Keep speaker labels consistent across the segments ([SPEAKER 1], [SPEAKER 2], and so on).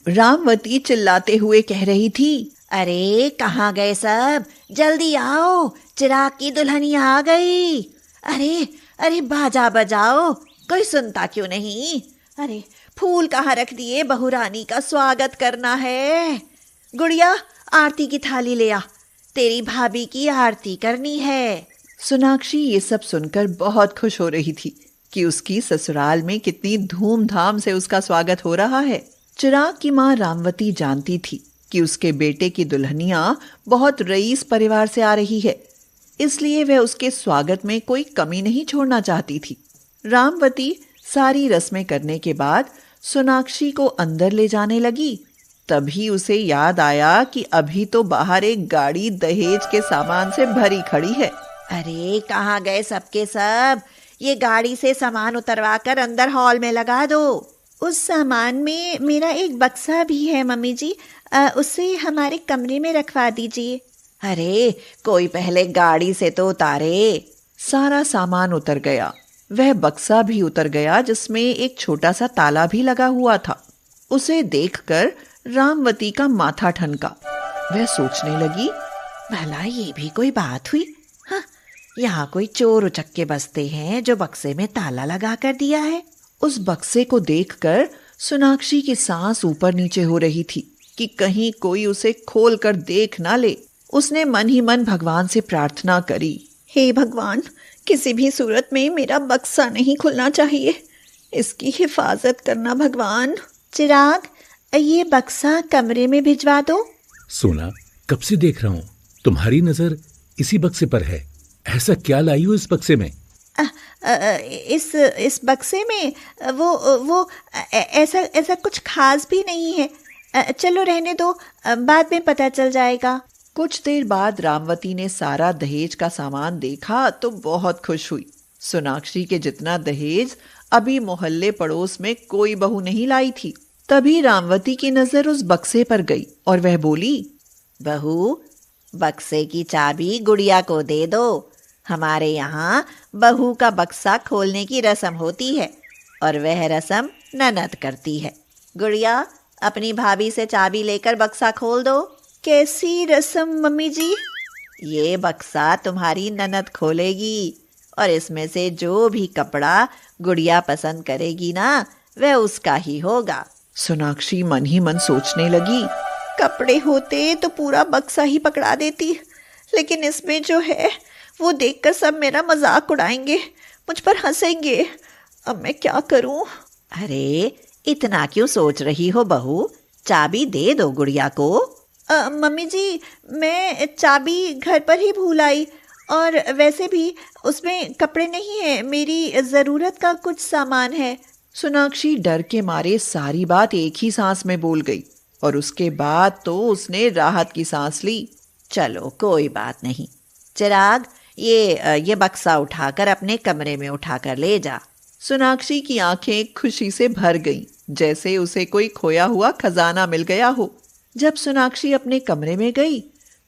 [SPEAKER 1] रामवती चिल्लाते हुए कह रही थी। अरे कहाँ गए सब, जल्दी आओ, चिराग की दुल्हनिया आ गई। अरे अरे बाजा बजाओ, कोई सुनता क्यों नहीं। अरे फूल कहाँ रख दिए, बहू रानी का स्वागत करना है। गुड़िया आरती की थाली ले आ, तेरी भाभी की आरती करनी है। सोनाक्षी ये सब सुनकर बहुत खुश हो रही थी कि उसकी ससुराल में कितनी धूमधाम से उसका स्वागत हो रहा है। चिराग की माँ रामवती जानती थी कि उसके बेटे की दुल्हनिया बहुत रईस परिवार से आ रही है, इसलिए वह उसके स्वागत में कोई कमी नहीं छोड़ना चाहती थी। रामवती सारी रस्में करने के बाद सोनाक्षी को अंदर ले जाने लगी। तभी उसे याद आया कि अभी तो बाहर एक गाड़ी दहेज के सामान से भरी खड़ी है। अरे कहाँ गए सबके सब, ये गाड़ी से सामान उतरवा कर अंदर हॉल में लगा दो। उस सामान में मेरा एक बक्सा भी है मम्मी जी, उसे हमारे कमरे में रखवा दीजिए। अरे कोई पहले गाड़ी से तो उतारे। सारा सामान उतर गया, वह बक्सा भी उतर गया जिसमें एक छोटा सा ताला भी लगा हुआ था। उसे देखकर रामवती का माथा ठनका। वह सोचने लगी, भला ये भी कोई बात हुई। हाँ, यहाँ कोई चोर उचक्के बसते हैं जो बक्से में ताला लगा कर दिया है। उस बक्से को देखकर सोनाक्षी की सांस ऊपर नीचे हो रही थी कि कहीं कोई उसे खोल कर देख ना ले। उसने मन ही मन भगवान से प्रार्थना करी, हे भगवान, किसी भी सूरत में मेरा बक्सा नहीं खुलना चाहिए, इसकी हिफाजत करना भगवान। चिराग, ये बक्सा कमरे में भिजवा दो।
[SPEAKER 2] सोना, कब से देख रहा हूँ तुम्हारी नजर इसी बक्से पर है। ऐसा क्या लाई हो इस बक्से में?
[SPEAKER 1] इस बक्से में वो ऐसा कुछ खास भी नहीं है। चलो रहने दो, बाद में पता चल जाएगा। कुछ देर बाद रामवती ने सारा दहेज का सामान देखा तो बहुत खुश हुई। सोनाक्षी के जितना दहेज अभी मोहल्ले पड़ोस में कोई बहू नहीं लाई थी। तभी रामवती की नजर उस बक्से पर गई और वह बोली, बहू, बक्से की चाबी गुड़िया को दे दो। हमारे यहाँ बहू का बक्सा खोलने की रस्म होती है और वह रस्म ननद करती है। गुड़िया, अपनी भाभी से चाबी लेकर बक्सा खोल दो। कैसी रस्म मम्मी जी? ये बक्सा तुम्हारी ननद खोलेगी और इसमें से जो भी कपड़ा गुड़िया पसंद करेगी ना, वह उसका ही होगा। सोनाक्षी मन ही मन सोचने लगी, कपड़े होते तो पूरा बक्सा ही पकड़ा देती, लेकिन इसमें जो है वो देखकर सब मेरा मजाक उड़ाएंगे, मुझ पर हंसेंगे। अब मैं क्या करूं? अरे इतना क्यों सोच रही हो बहू, चाबी दे दो गुड़िया को। मम्मी जी, मैं चाबी घर पर ही भूल आई और वैसे भी उसमें कपड़े नहीं है, मेरी ज़रूरत का कुछ सामान है। सोनाक्षी डर के मारे सारी बात एक ही सांस में बोल गई और उसके बाद तो उसने राहत की सांस ली। चलो कोई बात नहीं। चिराग, ये बक्सा उठाकर अपने कमरे में उठाकर ले जा। सोनाक्षी की आंखें खुशी से भर गईं, जैसे उसे कोई खोया हुआ खजाना मिल गया हो। जब सोनाक्षी अपने कमरे में गई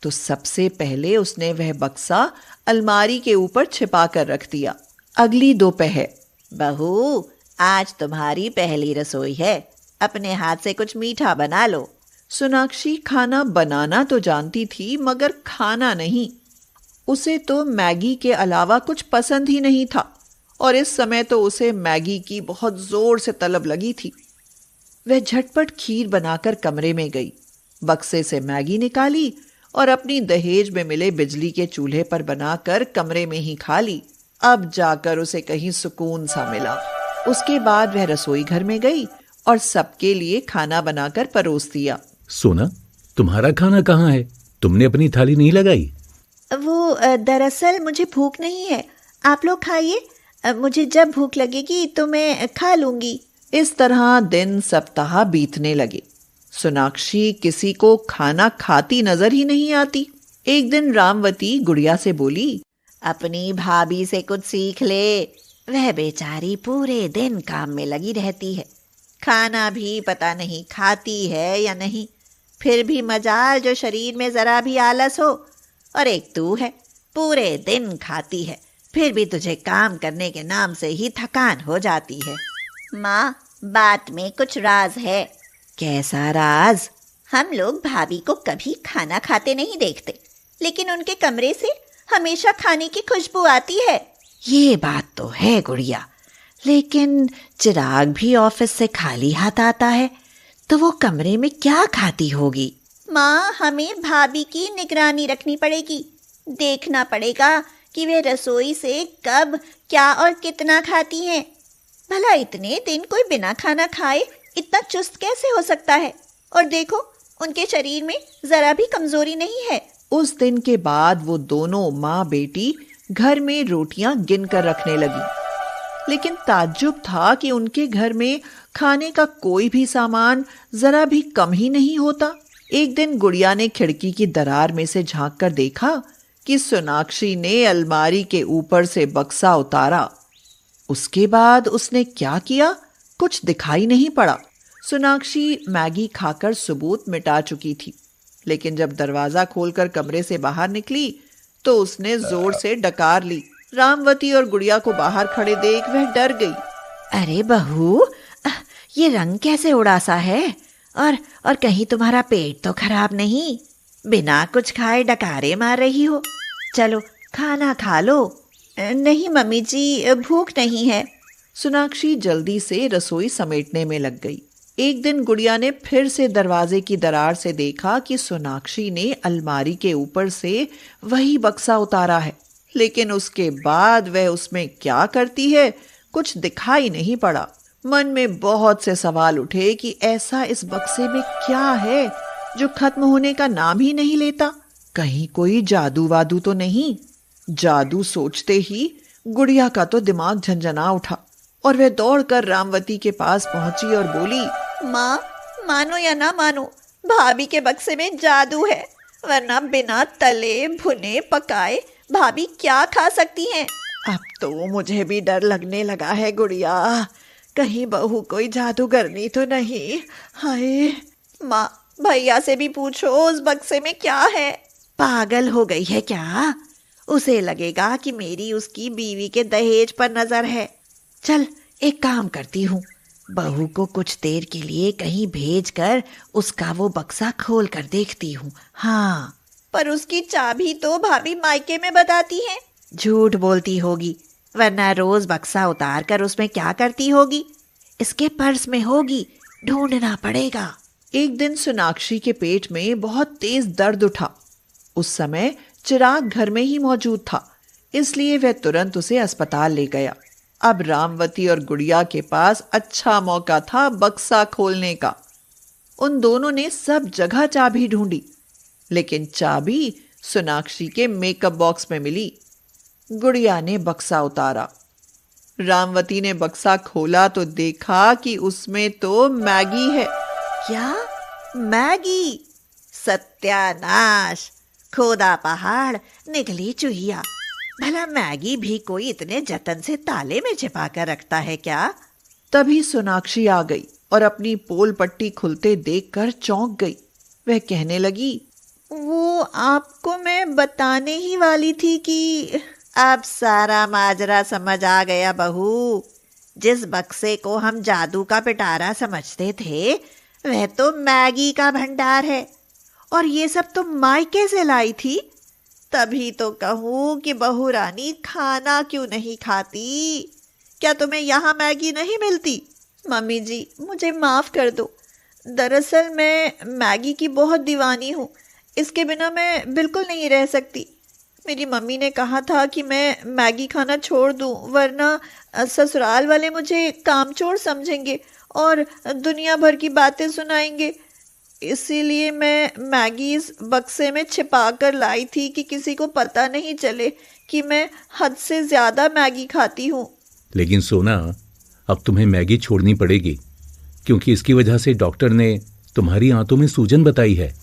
[SPEAKER 1] तो सबसे पहले उसने वह बक्सा अलमारी के ऊपर छिपा कर रख दिया। अगली दोपहर, बहू, आज तुम्हारी पहली रसोई है, अपने हाथ से कुछ मीठा बना लो। सोनाक्षी खाना बनाना तो जानती थी मगर खाना नहीं। उसे तो मैगी के अलावा कुछ पसंद ही नहीं था और इस समय तो उसे मैगी की बहुत जोर से तलब लगी थी। वह झटपट खीर बनाकर कमरे में गई, बक्से से मैगी निकाली और अपनी दहेज में मिले बिजली के चूल्हे पर बनाकर कमरे में ही खा ली। अब जाकर उसे कहीं सुकून सा मिला। उसके बाद वह रसोई घर में गई और सबके लिए खाना बनाकर परोस दिया।
[SPEAKER 2] सोना, तुम्हारा खाना कहाँ है? तुमने अपनी थाली नहीं लगाई?
[SPEAKER 1] वो दरअसल मुझे भूख नहीं है, आप लोग खाइए, मुझे जब भूख लगेगी तो मैं खा लूंगी। इस तरह दिन सप्ताह बीतने लगे। सोनाक्षी किसी को खाना खाती नजर ही नहीं आती। एक दिन रामवती गुड़िया से बोली, अपनी भाभी से कुछ सीख ले, वह बेचारी पूरे दिन काम में लगी रहती है, खाना भी पता नहीं खाती है या नहीं, फिर भी मजाल जो शरीर में जरा भी आलस हो। और एक तू है, पूरे दिन खाती है, फिर भी तुझे काम करने के नाम से ही थकान हो जाती है। माँ, बात में कुछ राज है। कैसा राज? हम लोग भाभी को कभी खाना खाते नहीं देखते, लेकिन उनके कमरे से हमेशा खाने की खुशबू आती है। ये बात तो है गुड़िया, लेकिन चिराग भी ऑफिस से खाली हाथ आता है, तो वो कमरे में क्या खाती होगी? माँ, हमें भाभी की निगरानी रखनी पड़ेगी। देखना पड़ेगा कि वे रसोई से कब, क्या और कितना खाती हैं। भला इतने दिन कोई बिना खाना खाए इतना चुस्त कैसे हो सकता है? और देखो, उनके शरीर में जरा भी कमजोरी नहीं है। उस दिन के बाद वो दोनों माँ बेटी घर में रोटियां गिन कर रखने लगी, लेकिन ताज्जुब था कि उनके घर में खाने का कोई भी सामान जरा भी कम ही नहीं होता। एक दिन गुड़िया ने खिड़की की दरार में से झांक कर देखा कि सोनाक्षी ने अलमारी के ऊपर से बक्सा उतारा। उसके बाद उसने क्या किया, कुछ दिखाई नहीं पड़ा। सोनाक्षी मैगी खाकर सबूत मिटा चुकी थी, लेकिन जब दरवाजा खोलकर कमरे से बाहर निकली तो उसने जोर से डकार ली। रामवती और गुड़िया को बाहर खड़े देख वह डर गई। अरे बहू, ये रंग कैसे उड़ासा है? और कहीं तुम्हारा पेट तो खराब नहीं? बिना कुछ खाए डकारे मार रही हो। चलो खाना खा लो। नहीं मम्मी जी, भूख नहीं है। सोनाक्षी जल्दी से रसोई समेटने में लग गई। एक दिन गुड़िया ने फिर से दरवाजे की दरार से देखा कि सोनाक्षी ने अलमारी के ऊपर से वही बक्सा उतारा है, लेकिन उसके बाद वह उसमें क्या करती है कुछ दिखाई नहीं पड़ा। मन में बहुत से सवाल उठे कि ऐसा इस बक्से में क्या है जो खत्म होने का नाम ही नहीं लेता। कहीं कोई जादू वादू तो नहीं? जादू सोचते ही गुड़िया का तो दिमाग झंझना उठा और वह दौड़कर रामवती के पास पहुंची और बोली, माँ, मानो या ना मानो, भाभी के बक्से में जादू है, वरना बिना तले भुने पकाए भाभी क्या खा सकती हैं? अब तो मुझे भी डर लगने लगा है गुड़िया, कहीं बहू कोई जादूगरनी तो नहीं? हाय माँ, भैया से भी पूछो उस बक्से में क्या है। पागल हो गई है क्या? उसे लगेगा कि मेरी उसकी बीवी के दहेज पर नजर है। चल एक काम करती हूँ, बहू को कुछ देर के लिए कहीं भेजकर उसका वो बक्सा खोल कर देखती हूँ। हाँ, पर उसकी चाबी तो भाभी मायके में बताती है। झूठ बोलती होगी, वरना रोज बक्सा उतार कर उसमें क्या करती होगी? इसके पर्स में होगी, ढूंढना पड़ेगा। एक दिन सोनाक्षी के पेट में बहुत तेज दर्द उठा। उस समय चिराग घर में ही मौजूद था, इसलिए वह तुरंत उसे अस्पताल ले गया। अब रामवती और गुड़िया के पास अच्छा मौका था बक्सा खोलने का। उन दोनों ने सब जगह चाबी ढूंढी, लेकिन चाबी सोनाक्षी के मेकअप बॉक्स में मिली। गुड़िया ने बक्सा उतारा। रामवती ने बक्सा खोला तो देखा कि उसमें तो मैगी है। क्या? मैगी? सत्यानाश! खोदा पहाड़ निकली चूहिया। भला मैगी भी कोई इतने जतन से ताले में छिपा कर रखता है क्या? तभी सोनाक्षी आ गई और अपनी पोल पट्टी खुलते देखकर चौंक गई। वह कहने लगी, वो आपको मैं बताने ही वाली थी कि अब सारा माजरा समझ आ गया बहू। जिस बक्से को हम जादू का पिटारा समझते थे, वह तो मैगी का भंडार है, और ये सब तो मायके से लाई थी। तभी तो कहूँ कि बहू रानी खाना क्यों नहीं खाती? क्या तुम्हें यहाँ मैगी नहीं मिलती? मम्मी जी, मुझे माफ़ कर दो। दरअसल मैं मैगी की बहुत दीवानी हूँ, इसके बिना मैं बिल्कुल नहीं रह सकती। मेरी मम्मी ने कहा था कि मैं मैगी खाना छोड़ दूँ, वरना ससुराल वाले मुझे कामचोर समझेंगे और दुनिया भर की बातें सुनाएंगे। इसीलिए मैं मैगी इस बक्से में छिपा कर लाई थी कि किसी को पता नहीं चले कि मैं हद से ज़्यादा मैगी खाती हूँ।
[SPEAKER 2] लेकिन सोना, अब तुम्हें मैगी छोड़नी पड़ेगी, क्योंकि इसकी वजह से डॉक्टर ने तुम्हारी आंतों में सूजन बताई है।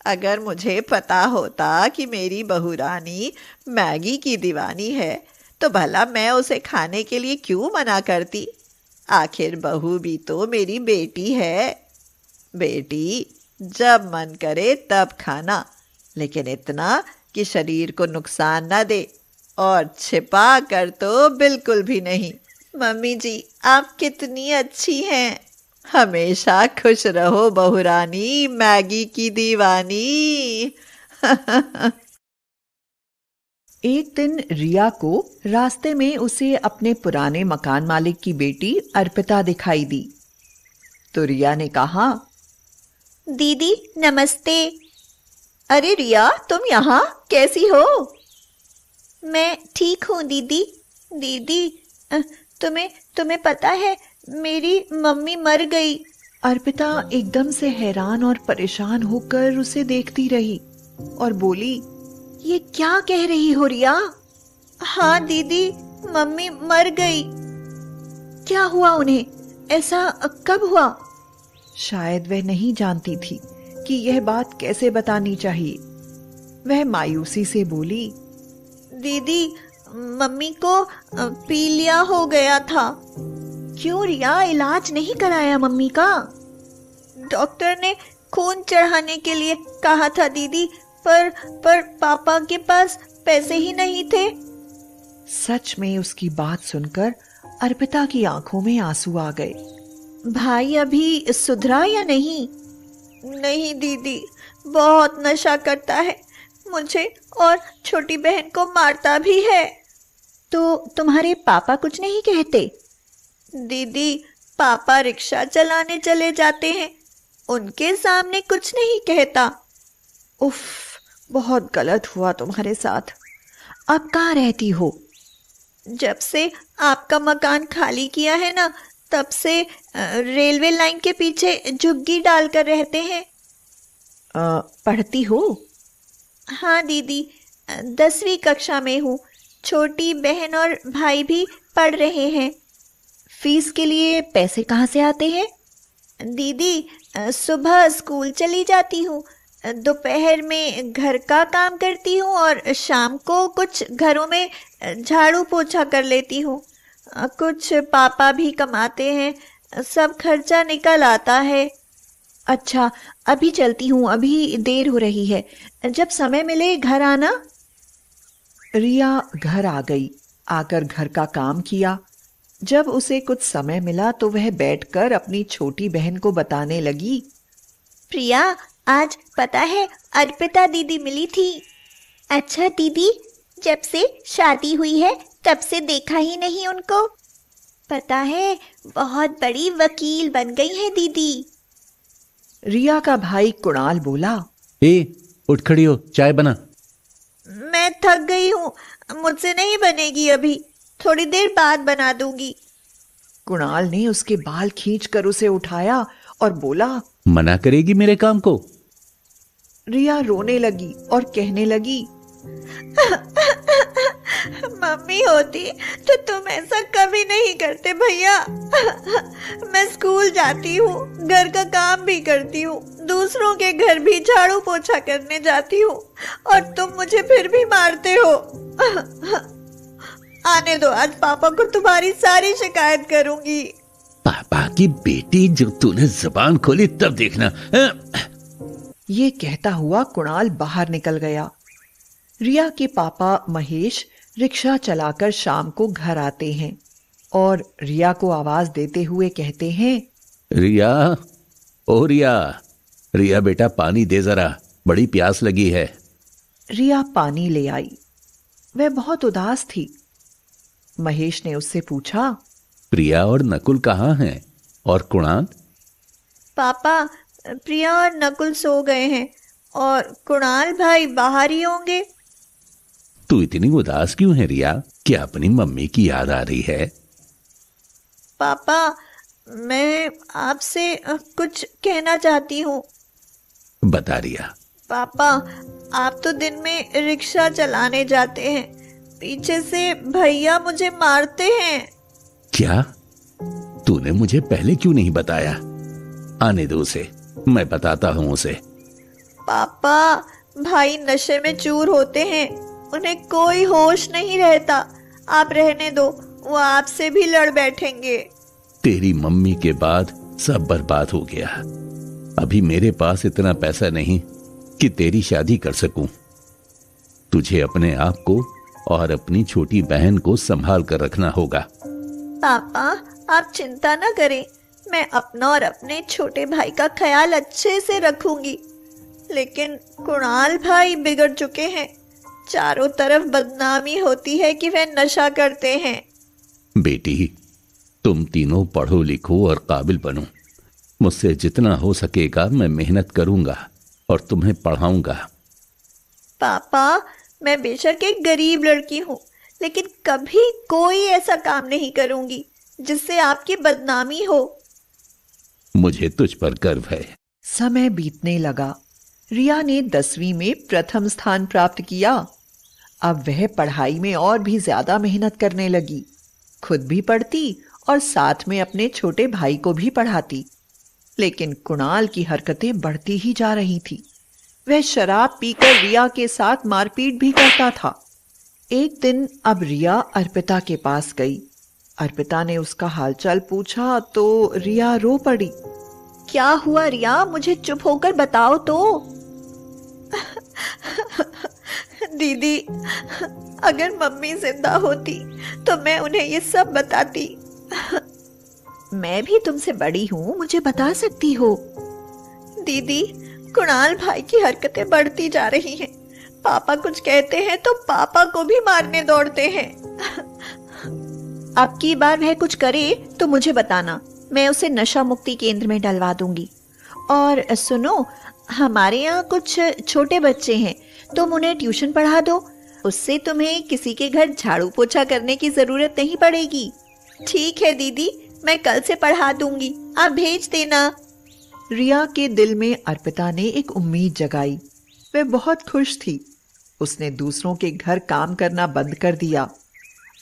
[SPEAKER 1] अगर मुझे पता होता कि मेरी बहू रानी मैगी की दीवानी है, तो भला मैं उसे खाने के लिए क्यों मना करती? आखिर बहू भी तो मेरी बेटी है। बेटी, जब मन करे तब खाना, लेकिन इतना कि शरीर को नुकसान न दे, और छिपा कर तो बिल्कुल भी नहीं। मम्मी जी, आप कितनी अच्छी हैं। हमेशा खुश रहो बहुरानी, मैगी की दीवानी। एक दिन रिया को रास्ते में उसे अपने पुराने मकान मालिक की बेटी अर्पिता दिखाई दी। तो रिया ने कहा, दीदी नमस्ते। अरे रिया, तुम यहाँ कैसी हो? मैं ठीक हूँ दीदी। दीदी तुम्हें पता है मेरी मम्मी मर गई। अर्पिता एकदम से हैरान और परेशान होकर उसे देखती रही और बोली, ये क्या कह रही हो रिया? हाँ दीदी, मम्मी मर गई। क्या हुआ उन्हें? ऐसा कब हुआ? शायद वह नहीं जानती थी कि यह बात कैसे बतानी चाहिए। वह मायूसी से बोली, दीदी मम्मी को पीलिया हो गया था। क्यों रिया, इलाज नहीं कराया मम्मी का? डॉक्टर ने खून चढ़ाने के लिए कहा था दीदी, पर पापा के पास पैसे ही नहीं थे। सच में उसकी बात सुनकर अर्पिता की आंखों में आंसू आ गए। भाई अभी सुधरा या नहीं? नहीं दीदी, बहुत नशा करता है, मुझे और छोटी बहन को मारता भी है। तो तुम्हारे पापा कुछ नहीं कहते? दीदी पापा रिक्शा चलाने चले जाते हैं, उनके सामने कुछ नहीं कहता। उफ, बहुत गलत हुआ तुम्हारे साथ। अब कहाँ रहती हो? जब से आपका मकान खाली किया है ना, तब से रेलवे लाइन के पीछे झुग्गी डालकर रहते हैं। पढ़ती हो? हाँ दीदी, 10वीं कक्षा में हूँ। छोटी बहन और भाई भी पढ़ रहे हैं। फीस के लिए पैसे कहाँ से आते हैं? दीदी सुबह स्कूल चली जाती हूँ, दोपहर में घर का काम करती हूँ और शाम को कुछ घरों में झाड़ू पोछा कर लेती हूँ। कुछ पापा भी कमाते हैं, सब खर्चा निकल आता है। अच्छा, अभी चलती हूँ, अभी देर हो रही है, जब समय मिले घर आना। रिया घर आ गई। आकर घर का काम किया। जब उसे कुछ समय मिला तो वह बैठकर अपनी छोटी बहन को बताने लगी, प्रिया आज पता है अर्पिता दीदी मिली थी। अच्छा दीदी, जब से शादी हुई है तब से देखा ही नहीं उनको। पता है बहुत बड़ी वकील बन गई है दीदी। रिया का भाई कुणाल बोला,
[SPEAKER 2] उठ खड़ी हो, चाय बना।
[SPEAKER 1] मैं थक गई हूँ, मुझसे नहीं बनेगी, अभी थोड़ी देर बाद बना दूंगी। कुणाल ने उसके बाल खींचकर उसे उठाया और बोला,
[SPEAKER 2] मना करेगी मेरे काम को?
[SPEAKER 1] रिया रोने लगी और कहने लगी, मम्मी होती तो तुम ऐसा कभी नहीं करते भैया। मैं स्कूल जाती हूँ, घर का काम भी करती हूँ, दूसरों के घर भी झाड़ू पोछा करने जाती हूँ और तुम मुझे फिर भी मारते हो। आने दो, आज पापा को तुम्हारी सारी शिकायत करूंगी।
[SPEAKER 2] पापा की बेटी, जब तूने जुबान खोली तब देखना।
[SPEAKER 1] ये कहता हुआ कुणाल बाहर निकल गया। रिया के पापा महेश रिक्शा चलाकर शाम को घर आते हैं और रिया को आवाज देते हुए कहते हैं,
[SPEAKER 2] रिया, ओ रिया, रिया बेटा पानी दे जरा, बड़ी प्यास लगी है।
[SPEAKER 1] रिया पानी ले आई। वह बहुत उदास थी। महेश ने उससे पूछा,
[SPEAKER 2] प्रिया और नकुल कहाँ हैं और कुणाल?
[SPEAKER 1] पापा, प्रिया और नकुल सो गए हैं और कुणाल भाई बाहर ही होंगे।
[SPEAKER 2] तू इतनी उदास क्यों है रिया? क्या अपनी मम्मी की याद आ रही है?
[SPEAKER 1] पापा, मैं आपसे कुछ कहना चाहती हूँ।
[SPEAKER 2] बता रिया।
[SPEAKER 1] पापा, आप तो दिन में रिक्शा चलाने जाते हैं, पीछे से भैया मुझे मारते हैं।
[SPEAKER 2] क्या? तूने मुझे पहले क्यों नहीं बताया? आने दो उसे, मैं बताता हूँ उसे।
[SPEAKER 1] पापा, भाई नशे में चूर होते हैं, उन्हें कोई होश नहीं रहता। आप रहने दो, वो आपसे भी लड़ बैठेंगे।
[SPEAKER 2] तेरी मम्मी के बाद सब बर्बाद हो गया। अभी मेरे पास इतना पैसा नहीं कि तेरी शादी कर सकूं। तुझे अपने आप को और अपनी छोटी बहन को संभाल कर रखना होगा।
[SPEAKER 1] पापा, आप चिंता न करें, मैं अपना और अपने छोटे भाई का ख्याल अच्छे से रखूंगी। लेकिन कुणाल भाई बिगड़ चुके हैं। चारों तरफ बदनामी होती है कि वे नशा करते हैं।
[SPEAKER 2] बेटी, तुम तीनों पढ़ो लिखो और काबिल बनो। मुझसे जितना हो सकेगा मैं मेहनत करूंगा और तुम्हें पढ़ाऊंगा।
[SPEAKER 1] पापा, मैं बेशक एक गरीब लड़की हूँ, लेकिन कभी कोई ऐसा काम नहीं करूंगी जिससे आपकी बदनामी हो।
[SPEAKER 2] मुझे तुझ पर गर्व है।
[SPEAKER 3] समय बीतने लगा। रिया ने 10वीं में प्रथम स्थान प्राप्त किया। अब वह पढ़ाई में और भी ज्यादा मेहनत करने लगी। खुद भी पढ़ती और साथ में अपने छोटे भाई को भी पढ़ाती। लेकिन कुणाल की हरकतें बढ़ती ही जा रही थी। वह शराब पीकर रिया के साथ मारपीट भी करता था। एक दिन अब रिया अर्पिता के पास गई। अर्पिता ने उसका हालचाल पूछा तो रिया रो पड़ी।
[SPEAKER 1] क्या हुआ रिया, मुझे चुप होकर बताओ तो। दीदी, अगर मम्मी जिंदा होती तो मैं उन्हें ये सब बताती।
[SPEAKER 3] मैं भी तुमसे बड़ी हूं, मुझे बता सकती हो।
[SPEAKER 1] दीदी, कुणाल भाई की हरकतें बढ़ती जा रही हैं। पापा कुछ कहते हैं तो पापा को भी मारने दौड़ते हैं। अब की बार वह कुछ करे तो मुझे बताना, मैं उसे नशा मुक्ति केंद्र में डलवा दूंगी। और सुनो, हमारे यहाँ कुछ छोटे बच्चे हैं, तुम उन्हें ट्यूशन पढ़ा दो। उससे तुम्हें किसी के घर झाड़ू पोछा करने की जरूरत नहीं पड़ेगी। ठीक है दीदी, मैं कल से पढ़ा दूंगी, आप भेज देना।
[SPEAKER 3] रिया के दिल में अर्पिता ने एक उम्मीद जगाई। वह बहुत खुश थी। उसने दूसरों के घर काम करना बंद कर दिया।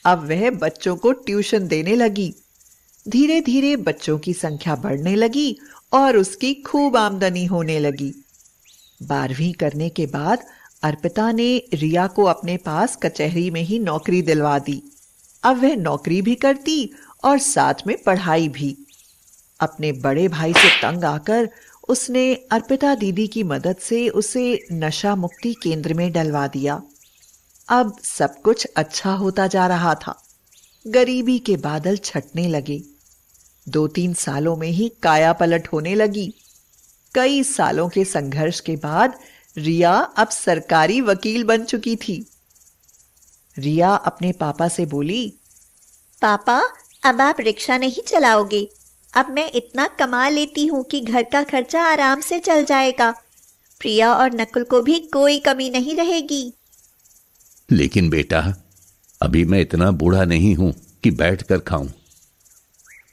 [SPEAKER 3] अब वह बच्चों को ट्यूशन देने लगी। धीरे धीरे बच्चों की संख्या बढ़ने लगी और उसकी खूब आमदनी होने लगी। 12वीं करने के बाद अर्पिता ने रिया को अपने पास कचहरी में ही नौकरी दिलवा दी। अब वह नौकरी भी करती और साथ में पढ़ाई भी। अपने बड़े भाई से तंग आकर उसने अर्पिता दीदी की मदद से उसे नशा मुक्ति केंद्र में डलवा दिया। अब सब कुछ अच्छा होता जा रहा था। गरीबी के बादल छटने लगे। 2-3 सालों में ही काया पलट होने लगी। कई सालों के संघर्ष के बाद रिया अब सरकारी वकील बन चुकी थी। रिया अपने पापा से बोली,
[SPEAKER 1] पापा, अब आप रिक्शा नहीं चलाओगे। अब मैं इतना कमा लेती हूँ कि घर का खर्चा आराम से चल जाएगा। प्रिया और नकुल को भी कोई कमी नहीं रहेगी।
[SPEAKER 2] लेकिन बेटा, अभी मैं इतना बूढ़ा नहीं हूं कि बैठकर खाऊं।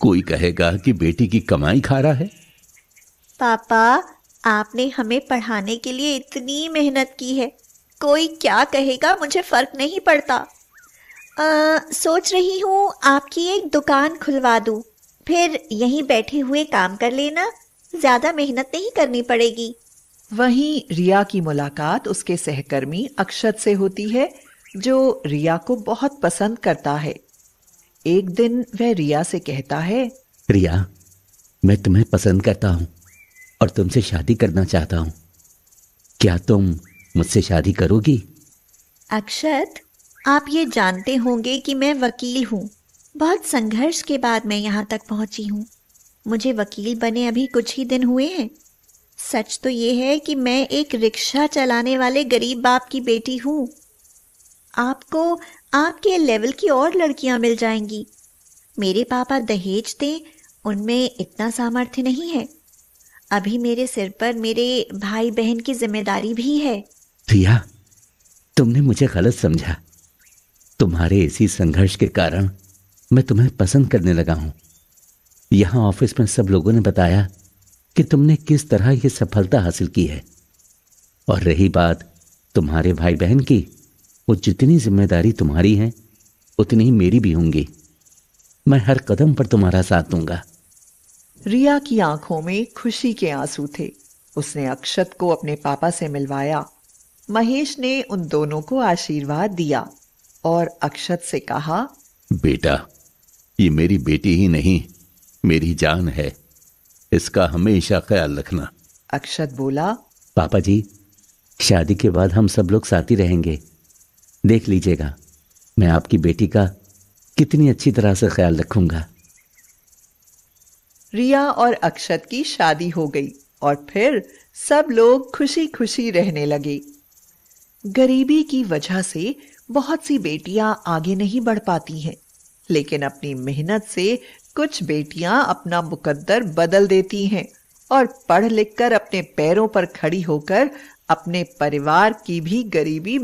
[SPEAKER 2] कोई कहेगा कि बेटी की कमाई खा रहा है।
[SPEAKER 1] पापा, आपने हमें पढ़ाने के लिए इतनी मेहनत की है, कोई क्या कहेगा मुझे फर्क नहीं पड़ता। सोच रही हूँ आपकी एक दुकान खुलवा दूँ, फिर यहीं बैठे हुए काम कर लेना, ज्यादा मेहनत नहीं करनी पड़ेगी।
[SPEAKER 3] वहीं रिया की मुलाकात उसके सहकर्मी अक्षत से होती है, जो रिया को बहुत पसंद करता है। एक दिन वह रिया से कहता है,
[SPEAKER 2] रिया, मैं तुम्हें पसंद करता हूं और तुमसे शादी करना चाहता हूं। क्या तुम मुझसे शादी करोगी?
[SPEAKER 1] अक्षत, आप ये जानते होंगे कि मैं वकील हूँ। बहुत संघर्ष के बाद मैं यहाँ तक पहुँची हूँ। मुझे वकील बने अभी कुछ ही दिन हुए हैं। सच तो ये है कि मैं एक रिक्शा चलाने वाले गरीब बाप की बेटी हूँ। आपको आपके लेवल की और लड़कियां मिल जाएंगी। मेरे पापा दहेज दें, उनमें इतना सामर्थ्य नहीं है। अभी मेरे सिर पर मेरे भाई बहन की जिम्मेदारी भी है।
[SPEAKER 2] रिया, तुमने मुझे गलत समझा। तुम्हारे इसी संघर्ष के कारण मैं तुम्हें पसंद करने लगा हूं। यहां ऑफिस में सब लोगों ने बताया कि तुमने किस तरह यह सफलता हासिल की है। और रही बात तुम्हारे भाई बहन की, वो जितनी जिम्मेदारी तुम्हारी है उतनी ही मेरी भी होंगी। मैं हर कदम पर तुम्हारा साथ दूंगा।
[SPEAKER 3] रिया की आंखों में खुशी के आंसू थे। उसने अक्षत को अपने पापा से मिलवाया। महेश ने उन दोनों को आशीर्वाद दिया और अक्षत से कहा,
[SPEAKER 2] बेटा, ये मेरी बेटी ही नहीं, मेरी जान है। इसका हमेशा ख्याल रखना।
[SPEAKER 3] अक्षत बोला,
[SPEAKER 2] पापा जी, शादी के बाद हम सब लोग साथ ही रहेंगे। देख लीजिएगा मैं आपकी बेटी का कितनी अच्छी तरह से ख्याल रखूंगा।
[SPEAKER 3] रिया और अक्षत की शादी हो गई और फिर सब लोग खुशी खुशी रहने लगे। गरीबी की वजह से बहुत सी बेटियां आगे नहीं बढ़ पाती हैं, लेकिन अपनी मेहनत से कुछ बेटियां अपना मुकद्दर बदल देती हैं और पढ़ लिख कर अपने पैरों पर खड़ी होकर अपने परिवार की भी गरीबी